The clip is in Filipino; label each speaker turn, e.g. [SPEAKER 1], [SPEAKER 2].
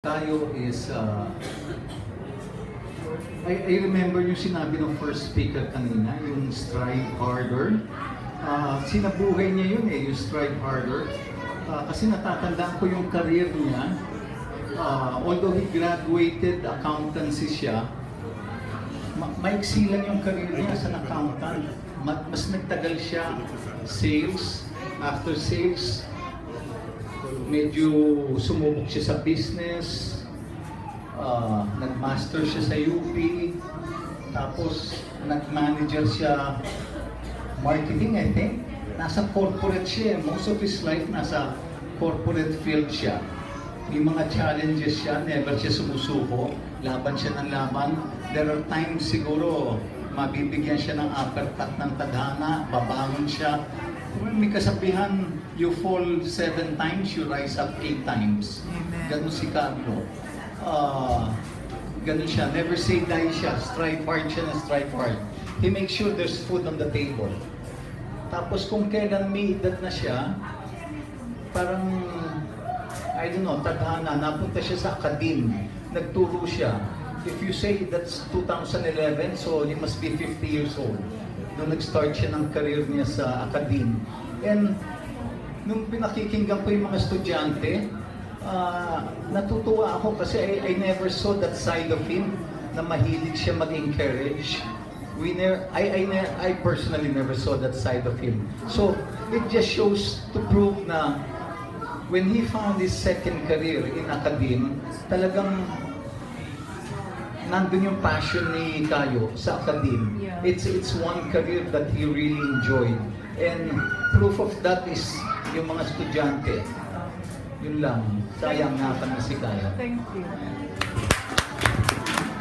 [SPEAKER 1] Tayo is, I remember yung sinabi ng first speaker kanina, yung strive harder. Sinabuhay niya yun yung strive harder. Kasi natatandaan ko yung career niya. Although he graduated accountancy siya, maiksi lang yung career niya sa accountant. Mas nagtagal siya sales, after sales, medyo sumubok siya sa business, nag-master siya sa UP, tapos nag-manager siya marketing, I think. Nasa corporate siya, most of his life nasa corporate field siya. May mga challenges siya, never siya sumusuko, laban siya ng laban. There are times siguro, mabibigyan siya ng uppercut ng tadhana, babangon siya. May kasabihan, you fall 7 times, you rise up 8 times.
[SPEAKER 2] Amen.
[SPEAKER 1] Ganun si Carlo. Ganun siya. Never say die siya. Strive hard siya na strive hard. He makes sure there's food on the table. Tapos kung kailan may edad na siya, parang, I don't know, tadhana, napunta siya sa academe. Nagturo siya. If you say that's 2011, so he must be 50 years old. Doon nag-start siya ng career niya sa academe. And nung pinakikinggan ko yung mga estudyante, natutuwa ako kasi I never saw that side of him na mahilig siya mag-encourage. I personally never saw that side of him. So it just shows to prove na when he found his second career in academe, talagang nandun yung passion ni Kayo sa academe.
[SPEAKER 2] Yeah.
[SPEAKER 1] It's one career that he really enjoyed. And proof of that is yung mga estudyante. Yun lang. Sayang nga pa na si Kayo.
[SPEAKER 2] Thank you.